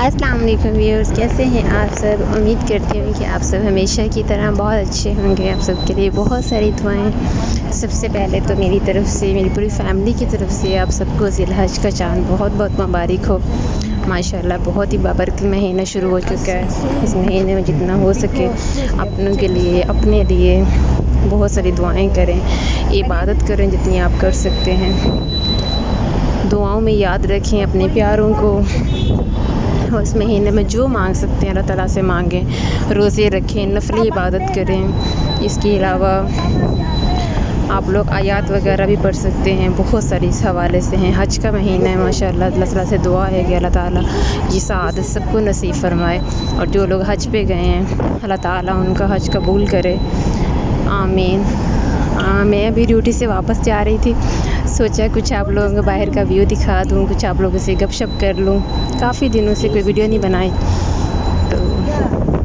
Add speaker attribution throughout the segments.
Speaker 1: अस्सलाम वालेकुम व्यूअर्स, कैसे हैं आप सब। उम्मीद करती हूँ कि आप सब हमेशा की तरह बहुत अच्छे होंगे। आप सब के लिए बहुत सारी दुआएं। सबसे पहले तो मेरी तरफ़ से, मेरी पूरी फैमिली की तरफ़ से आप सबको ज़िलहज का चाँद बहुत बहुत मुबारक हो। माशाल्लाह बहुत ही बाबरकत महीना शुरू हो चुका है। इस महीने में जितना हो सके अपनों के लिए, अपने लिए बहुत सारी दुआएं करें, इबादत करें जितनी आप कर सकते हैं। दुआओं में याद रखें अपने प्यारों को। और इस महीने में जो मांग सकते हैं अल्लाह ताला से मांगें। रोज़े रखें, नफली इबादत करें। इसके अलावा आप लोग आयात वगैरह भी पढ़ सकते हैं, बहुत सारी इस हवाले से हैं। हज का महीना है माशाल्लाह, अल्लाह ताला से दुआ है कि अल्लाह ताला ये सआदत सबको नसीब फरमाए। और जो लोग हज पे गए हैं अल्लाह ताला उनका हज कबूल करे, आमीन। मैं अभी ड्यूटी से वापस जा रही थी, सोचा कुछ आप लोगों को बाहर का व्यू दिखा दूँ, कुछ आप लोगों से गपशप कर लूँ। काफ़ी दिनों से कोई वीडियो नहीं बनाई, तो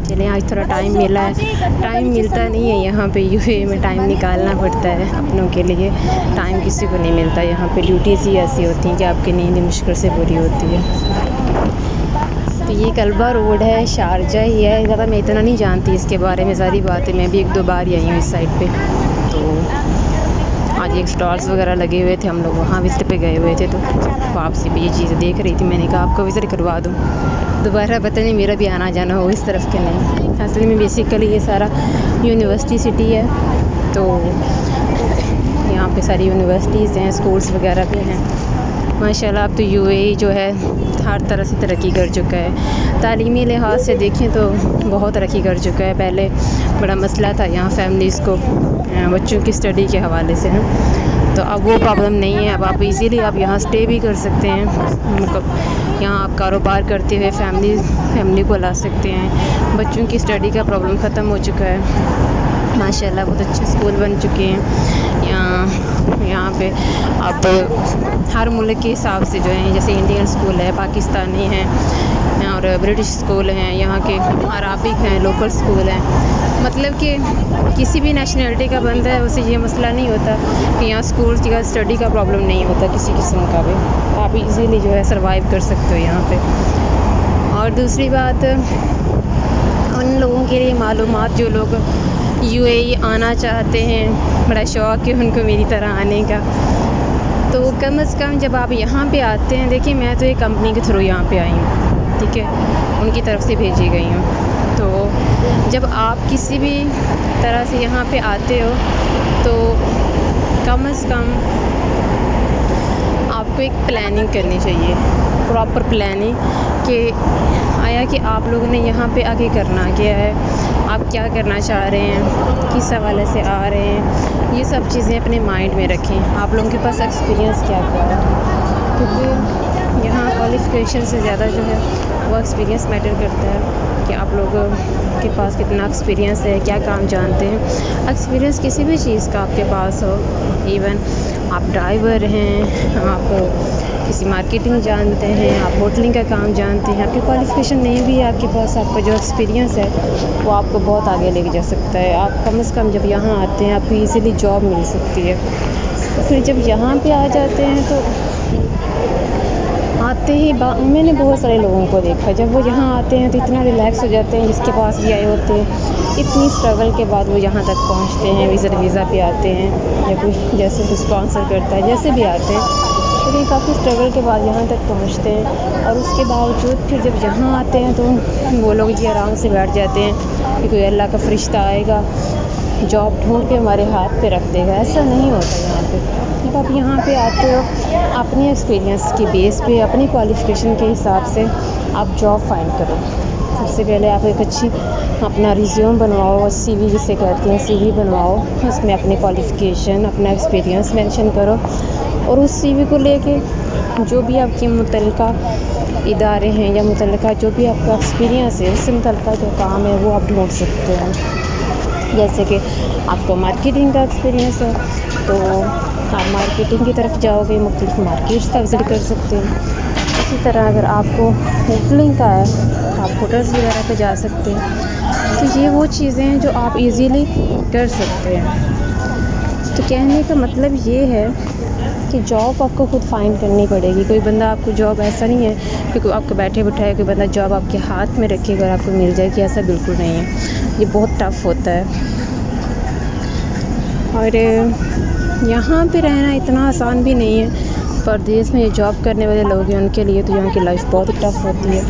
Speaker 1: चलें आज थोड़ा टाइम मिला है। टाइम मिलता नहीं है यहाँ पे, यूएई में टाइम निकालना पड़ता है अपनों के लिए। टाइम किसी को नहीं मिलता यहाँ पे। ड्यूटीज़ ही ऐसी होती हैं कि आपकी नींद मुश्किल से पूरी होती है। तो ये कल्बा रोड है, शारजा ही है। ज़्यादा मैं इतना नहीं जानती इसके बारे में, सारी बातें। मैं भी 1-2 बार ही आई हूँ इस साइड पे। तो आज एक स्टॉल्स वगैरह लगे हुए थे, हम लोग वहाँ विज़िट पे गए हुए थे, तो वापसी पे ये चीज़ें देख रही थी। मैंने कहा आपको विज़िट करवा दूँ, दोबारा पता नहीं मेरा भी आना जाना हो इस तरफ के नहीं। असल में बेसिकली ये सारा यूनिवर्सिटी सिटी है, तो यहाँ पे सारी यूनिवर्सिटीज़ हैं, स्कूल्स वगैरह भी हैं। माशाल्लाह अब तो यूएई जो है हर तरह से तरक्की कर चुका है। तालीमी लिहाज से देखें तो बहुत तरक्की कर चुका है। पहले बड़ा मसला था यहाँ फैमिलीज़ को, बच्चों की स्टडी के हवाले से, तो अब वो प्रॉब्लम नहीं है। अब आप इजीली आप यहाँ स्टे भी कर सकते हैं, मतलब यहाँ आप कारोबार करते हुए फैमिली को ला सकते हैं। बच्चों की स्टडी का प्रॉब्लम ख़त्म हो चुका है माशाल्लाह। बहुत अच्छे स्कूल बन चुके हैं यहाँ पे। अब हर मुल्क के हिसाब से जो है, जैसे इंडियन स्कूल है, पाकिस्तानी हैं और ब्रिटिश स्कूल हैं, यहाँ के अराबिक हैं, लोकल स्कूल हैं। मतलब कि किसी भी नेशनलिटी का बंदा है, उसे ये मसला नहीं होता कि यहाँ स्कूल की स्टडी का प्रॉब्लम नहीं होता किसी किस्म का भी। आप इजीली जो है सर्वाइव कर सकते हो यहाँ पे। और दूसरी बात, उन लोगों के लिए मालूमात जो लोग यूएई आना चाहते हैं, बड़ा शौक़ है उनको मेरी तरह आने का, तो कम से कम जब आप यहाँ पे आते हैं, देखिए मैं तो एक कंपनी के थ्रू यहाँ पे आई हूँ, ठीक है, उनकी तरफ से भेजी गई हूँ। तो जब आप किसी भी तरह से यहाँ पे आते हो, तो कम से कम आपको एक प्लानिंग करनी चाहिए, प्रॉपर प्लानिंग, कि आया कि आप लोगों ने यहाँ पे आके करना क्या है, आप क्या करना चाह रहे हैं, किस हवाले से आ रहे हैं। ये सब चीज़ें अपने माइंड में रखें। आप लोगों के पास एक्सपीरियंस क्या है, क्योंकि यहाँ क्वालिफ़िकेशन से ज़्यादा जो है वो एक्सपीरियंस मैटर करता है कि आप लोगों के पास कितना एक्सपीरियंस है, क्या काम जानते हैं। एक्सपीरियंस किसी भी चीज़ का आपके पास हो, इवन आप ड्राइवर हैं, आप किसी मार्केटिंग जानते हैं, आप होटलिंग का काम जानते हैं, आपकी क्वालिफ़िकेशन नहीं भी है आपके पास, आपका जो एक्सपीरियंस है वो आपको बहुत आगे लेके जा सकता है। आप कम से कम जब यहाँ आते हैं आपको इजीली जॉब मिल सकती है। फिर जब यहाँ पे आ जाते हैं तो आते ही मैंने बहुत सारे लोगों को देखा, जब वो यहाँ आते हैं तो इतना रिलैक्स हो जाते हैं, जिसके पास भी आए होते हैं। इतनी स्ट्रगल के बाद वो यहाँ तक पहुँचते हैं, वीज़ा पे आते हैं, या कोई जैसे कोई स्पॉन्सर करता है, जैसे भी आते हैं, लेकिन काफ़ी स्ट्रगल के बाद यहाँ तक पहुँचते हैं। और उसके बावजूद फिर जब यहाँ आते हैं तो वो लोग ये आराम से बैठ जाते हैं कि कोई अल्लाह का फरिश्ता आएगा, जॉब ढूंढ के हमारे हाथ पे रख देगा। ऐसा नहीं होता यहाँ पे। जब आप यहाँ पे आते हो, अपने एक्सपीरियंस की बेस पे, अपनी क्वालिफ़िकेशन के हिसाब से आप जॉब फाइंड करो। सबसे पहले आप एक अच्छी अपना रिज्यूम बनवाओ, सीवी जिसे कहते हैं, सीवी बनवाओ। उसमें अपनी क्वालिफ़िकेशन, अपना एक्सपीरियंस मेंशन करो, और उस सीवी को लेके जो भी आपके मुतल्लिका इदारे हैं या मुतल्लिका जो भी आपका एक्सपीरियंस है, उससे मुतल्लिका जो काम है वो आप ढूंढ सकते हैं। जैसे कि आपको मार्केटिंग का एक्सपीरियंस है तो आप मार्केटिंग की तरफ जाओगे, मुख्तलिफ मार्केट्स का विज़िट कर सकते हैं। इसी तरह अगर आपको होटलिंग का है, आप होटल्स वगैरह पे जा सकते हैं। तो ये वो चीज़ें हैं जो आप इजीली कर सकते हैं। तो कहने का मतलब ये है कि जॉब आपको खुद फाइंड करनी पड़ेगी। कोई बंदा आपको जॉब ऐसा नहीं है कि कोई आपको बैठे बिठाए कोई बंदा जॉब आपके हाथ में रखेगा और आपको मिल जाएगी, ऐसा बिल्कुल नहीं है। ये बहुत टफ़ होता है और यहाँ पे रहना इतना आसान भी नहीं है। परदेश में ये जॉब करने वाले लोग हैं उनके लिए तो यहाँ की लाइफ बहुत ही टफ़ होती है,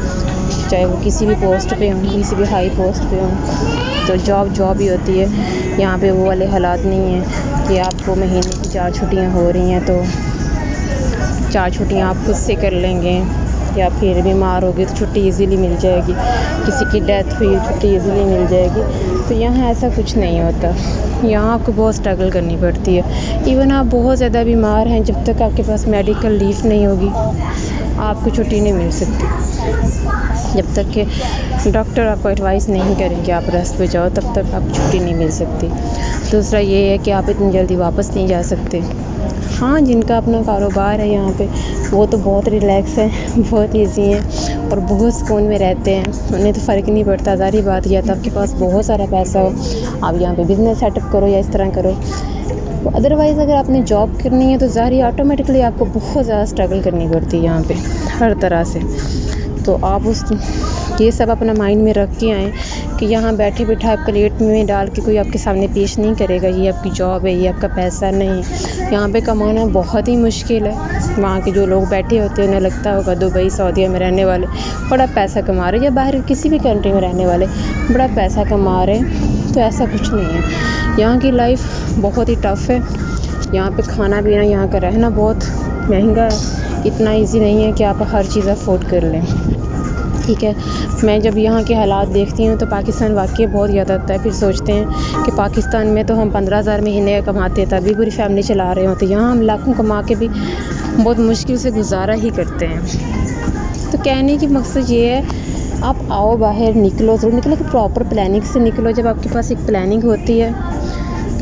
Speaker 1: चाहे वो किसी भी पोस्ट पे हों, किसी भी हाई पोस्ट पे हों, तो जॉब ही होती है। यहाँ पे वो वाले हालात नहीं हैं कि आपको महीने की 4 छुट्टियाँ हो रही हैं तो 4 छुट्टियाँ आप खुद से कर लेंगे, या फिर बीमार हो गए तो छुट्टी इजीली मिल जाएगी, किसी की डेथ हुई छुट्टी इजीली मिल जाएगी। तो यहाँ ऐसा कुछ नहीं होता, यहाँ आपको बहुत स्ट्रगल करनी पड़ती है। इवन आप बहुत ज़्यादा बीमार हैं, जब तक आपके पास मेडिकल लीव नहीं होगी आपको छुट्टी नहीं मिल सकती। जब तक कि डॉक्टर आपको एडवाइस नहीं करेंगे आप रेस्ट पे जाओ, तब तक आपको छुट्टी नहीं मिल सकती। दूसरा ये है कि आप इतनी जल्दी वापस नहीं जा सकते। हाँ, जिनका अपना कारोबार है यहाँ पे वो तो बहुत रिलैक्स है, बहुत ईज़ी हैं और बहुत सुकून में रहते हैं, उन्हें तो फ़र्क नहीं पड़ता। ज़ाहिर बात यह तो आपके पास बहुत सारा पैसा हो, आप यहाँ पे बिज़नेस सेटअप करो या इस तरह करो। अदरवाइज़ अगर आपने जॉब करनी है तो ज़ाहिर ऑटोमेटिकली आपको बहुत ज़्यादा स्ट्रगल करनी पड़ती है यहाँ पे हर तरह से। तो आप ये सब अपना माइंड में रख के आएँ कि यहाँ बैठे बिठाए प्लेट में डाल के कोई आपके सामने पेश नहीं करेगा, ये आपकी जॉब है, ये आपका पैसा नहीं है। यहाँ पे कमाना बहुत ही मुश्किल है। वहाँ के जो लोग बैठे होते हैं उन्हें लगता होगा दुबई सऊदीया में रहने वाले बड़ा पैसा कमा रहे हैं, या बाहर किसी भी कंट्री में रहने वाले बड़ा पैसा कमा रहे हैं, तो ऐसा कुछ नहीं है। यहाँ की लाइफ बहुत ही टफ़ है। यहाँ पे खाना पीना, यहाँ का रहना बहुत महंगा है, इतना ईज़ी नहीं है कि आप हर चीज़ अफोर्ड कर लें। ठीक है, मैं जब यहाँ के हालात देखती हूँ तो पाकिस्तान वाकई बहुत याद आता है। फिर सोचते हैं कि पाकिस्तान में तो हम 15,000 महीने का कमाते तभी पूरी फैमिली चला रहे होते, यहाँ हम लाखों कमा के भी बहुत मुश्किल से गुजारा ही करते हैं। तो कहने की मकसद ये है, आप आओ बाहर निकलो, ज़रूर निकलो, तो प्रॉपर प्लानिंग से निकलो। जब आपके पास एक प्लानिंग होती है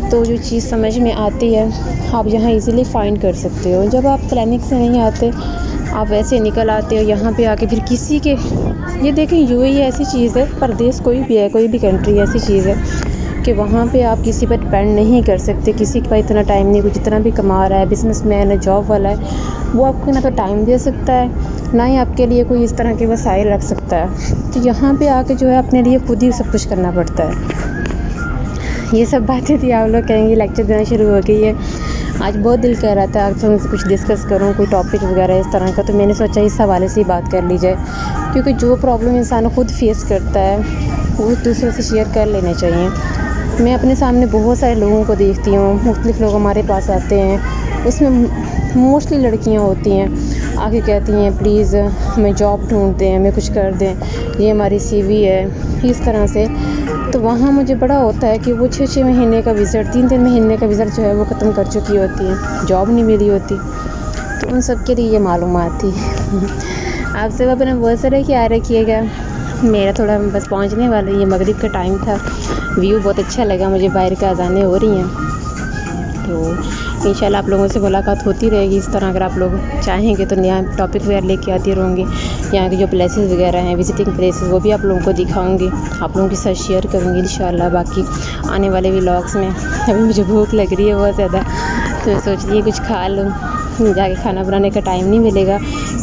Speaker 1: तो जो चीज़ समझ में आती है आप यहाँ इजीली फाइंड कर सकते हो। जब आप प्लानिंग से नहीं आते, आप वैसे निकल आते हो यहाँ पे आके फिर किसी के, ये देखें यूएई ऐसी चीज़ है, परदेश कोई भी है, कोई भी कंट्री ऐसी चीज़ है कि वहाँ पे आप किसी पर डिपेंड नहीं कर सकते। किसी के पास इतना टाइम नहीं, कोई जितना भी कमा रहा है, बिजनेसमैन है, जॉब वाला है, वो आपको ना तो टाइम दे सकता है, ना ही आपके लिए कोई इस तरह के वसाइल रख सकता है। तो यहाँ पे आके जो है अपने लिए खुद ही सब कुछ करना पड़ता है। ये सब बातें थी, आप लोग कहेंगे लेक्चर देना शुरू हो गई है। आज बहुत दिल कर रहा था आपसे उनसे कुछ डिस्कस करूं, कोई टॉपिक वगैरह इस तरह का, तो मैंने सोचा इस हवाले से ही बात कर ली जाए, क्योंकि जो प्रॉब्लम इंसान खुद फेस करता है वो दूसरों से शेयर कर लेना चाहिए। मैं अपने सामने बहुत सारे लोगों को देखती हूँ, मुख्तलिफ लोग हमारे पास आते हैं, उसमें मोस्टली लड़कियाँ होती हैं, आके कहती हैं प्लीज़ हमें जॉब ढूंढ दें, हमें कुछ कर दें, ये हमारी CV है, इस तरह से। तो वहाँ मुझे बड़ा होता है कि वो 6-6 महीने का विज़िट, 3-3 महीने का विज़िट जो है वो ख़त्म कर चुकी होती है, जॉब नहीं मिली होती। तो उन सब के लिए ये मालूमात थी। आप सब अपना बहुत सारा ख्याल रखिएगा। मेरा थोड़ा बस पहुँचने वाला, ये मगरिब का टाइम था, व्यू बहुत अच्छा लगा मुझे, बाहर का अज़ानें हो रही हैं। तो इंशाल्लाह आप लोगों से मुलाकात होती रहेगी इस तरह। अगर आप लोग चाहेंगे तो नया टॉपिक वगैरह लेके आती रहूँगी। यहाँ के जो प्लेसेस वगैरह हैं, विजिटिंग प्लेसेस, वो भी आप लोगों को दिखाऊँगी, आप लोगों के साथ शेयर करूँगी इंशाल्लाह। बाकी आने वाले व्लॉग्स में, अभी मुझे भूख लग रही है बहुत ज़्यादा, तो मैं सोच रही है कुछ खा लूँ, जाके खाना बनाने का टाइम नहीं मिलेगा,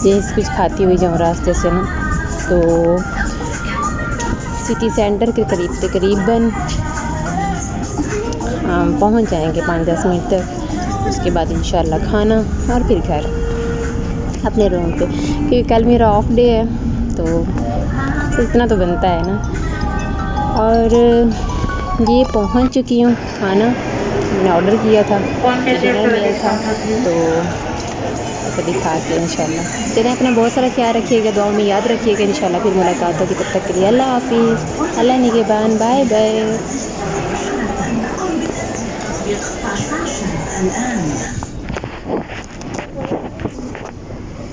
Speaker 1: यही कुछ खाती हुई जाऊँ रास्ते से ना। तो सिटी सेंटर के करीब तकरीबन पहुँच जाएंगे 5-10 मिनट तक। उसके बाद इंशाल्लाह खाना और फिर घर अपने रूम पे, क्योंकि कल मेरा ऑफ डे है तो इतना तो बनता है ना। और ये पहुँच चुकी हूँ, खाना मैंने ऑर्डर किया था, डिनर मील था, तो कभी खा के इंशाल्लाह। चलें, अपना बहुत सारा ख्याल रखिएगा, दुआओं में याद रखिएगा। इंशाल्लाह फिर मुलाकात होगी, तब तक के लिए अल्लाह हाफिज़, अल्लाह निगहबान, बाय बाय।